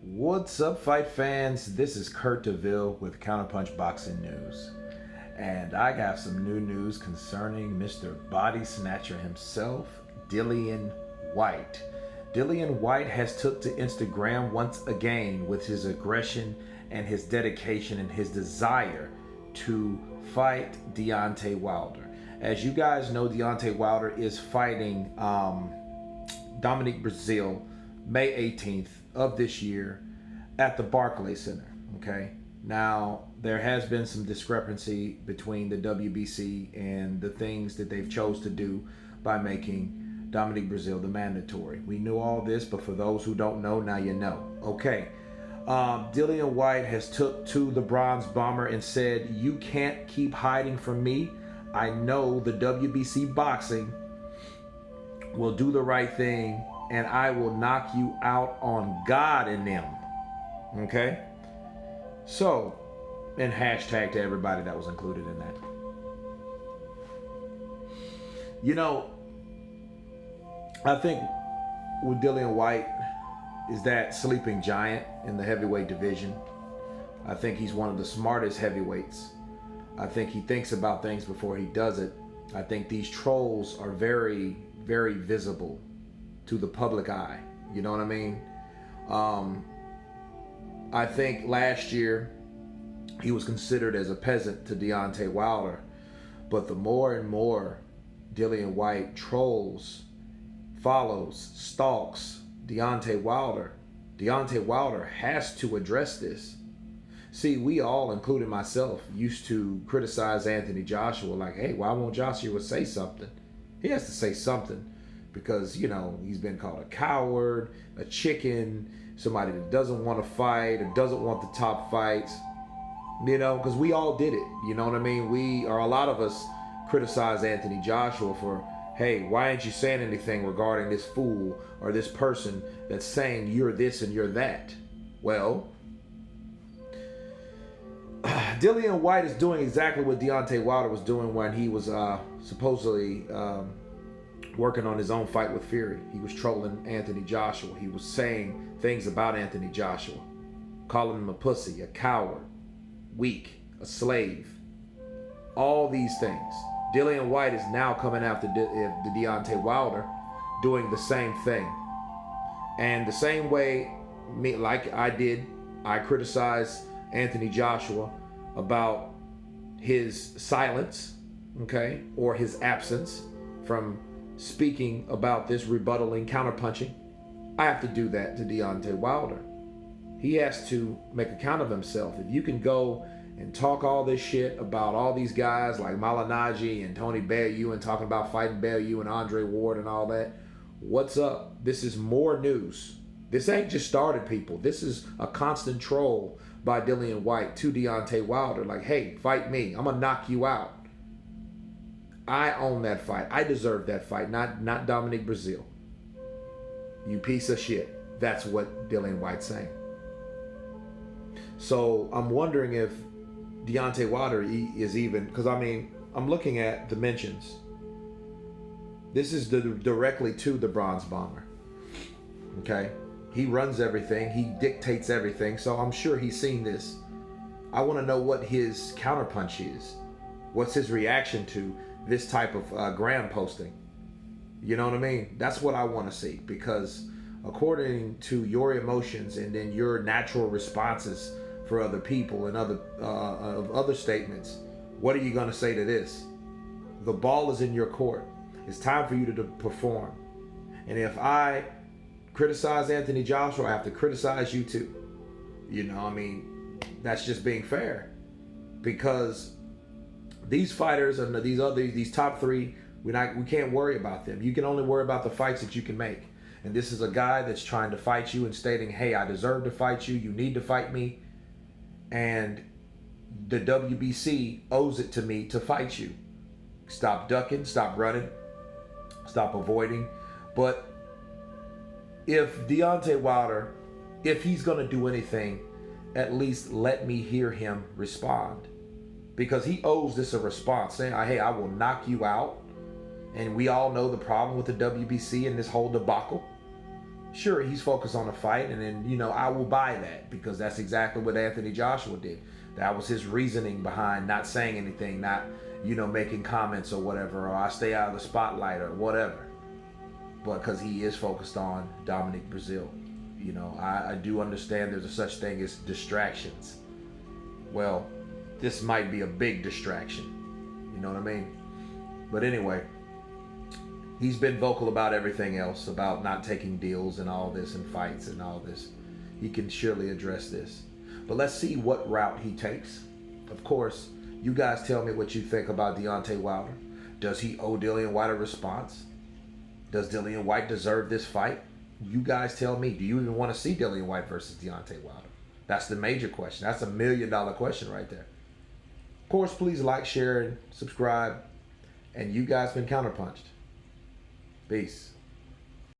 What's up, fight fans? This is Kurt DeVille with Counterpunch Boxing News. And I got some new news concerning Mr. Body Snatcher himself, Dillian Whyte. Dillian Whyte has took to Instagram once again with his aggression and his dedication and his desire to fight Deontay Wilder. As you guys know, Deontay Wilder is fighting Dominic Breazeale May 18th of this year at the Barclays Center. Okay, now there has been some discrepancy between the WBC and the things that they've chose to do by making Dominic Breazeale the mandatory. We knew all this, but for those who don't know, now you know. Okay, Dillian Whyte has took to the Bronze Bomber and said, "You can't keep hiding from me. I know the WBC boxing will do the right thing, and I will knock you out on God and them." Okay? So, and hashtag to everybody that was included in that. You know, I think with Dillian Whyte is that sleeping giant in the heavyweight division. I think he's one of the smartest heavyweights. I think he thinks about things before he does it. I think these trolls are very, very visible to the public eye. You know what I mean? I think last year he was considered as a peasant to Deontay Wilder, but the more and more Dillian Whyte trolls, follows, stalks Deontay Wilder has to address this. See, we all, including myself, used to criticize Anthony Joshua like, hey, why won't Joshua say something? He has to say something because, you know, he's been called a coward, a chicken, somebody that doesn't want to fight or doesn't want the top fights, you know, because we all did it. You know what I mean? A lot of us criticize Anthony Joshua for, hey, why aren't you saying anything regarding this fool or this person that's saying you're this and you're that? Well, Dillian Whyte is doing exactly what Deontay Wilder was doing when he was supposedly working on his own fight with Fury. He was trolling Anthony Joshua. He was saying things about Anthony Joshua, calling him a pussy, a coward, weak, a slave, all these things. Dillian Whyte is now coming after the Deontay Wilder, doing the same thing. And the same way, like I did, I criticized Anthony Joshua about his silence, okay, or his absence from speaking about this, rebuttaling, counterpunching. I have to do that to Deontay Wilder. He has to make account of himself. If you can go and talk all this shit about all these guys like Malignaggi and Tony Bellew and talking about fighting Bellew and Andre Ward and all that, what's up? This is more news. This ain't just started, people. This is a constant troll by Dillian Whyte to Deontay Wilder. Like, hey, fight me. I'm going to knock you out. I own that fight. I deserve that fight, not Dominic Breazeale. You piece of shit. That's what Dillian Whyte's saying. So I'm wondering if Deontay Wilder is even, because I mean, I'm looking at the mentions. This is directly to the Bronze Bomber. Okay? He runs everything. He dictates everything. So I'm sure he's seen this. I want to know what his counterpunch is. What's his reaction to this type of gram posting? You know what I mean? That's what I want to see, because according to your emotions and then your natural responses for other people and other statements, what are you going to say to this? The ball is in your court. It's time for you to perform. And if I criticize Anthony Joshua, I have to criticize you too. You know, I mean, that's just being fair, because these fighters and these top three, we can't worry about them. You can only worry about the fights that you can make. And this is a guy that's trying to fight you and stating, hey, I deserve to fight you. You need to fight me. And the WBC owes it to me to fight you. Stop ducking, stop running, stop avoiding. But if Deontay Wilder, if he's going to do anything, at least let me hear him respond. Because he owes this a response, saying, hey, I will knock you out. And we all know the problem with the WBC and this whole debacle. Sure, he's focused on the fight, and then, you know, I will buy that because that's exactly what Anthony Joshua did. That was his reasoning behind not saying anything, not, you know, making comments or whatever, or I stay out of the spotlight or whatever. But because he is focused on Dominic Breazeale. You know, I do understand there's a such thing as distractions. Well, this might be a big distraction. You know what I mean? But anyway, he's been vocal about everything else, about not taking deals and all this and fights and all this. He can surely address this. But let's see what route he takes. Of course, you guys tell me what you think about Deontay Wilder. Does he owe Dillian Whyte a response? Does Dillian Whyte deserve this fight? You guys tell me. Do you even want to see Dillian Whyte versus Deontay Wilder? That's the major question. That's $1 million question right there. Of course, please like, share, and subscribe. And you guys been counterpunched. Peace.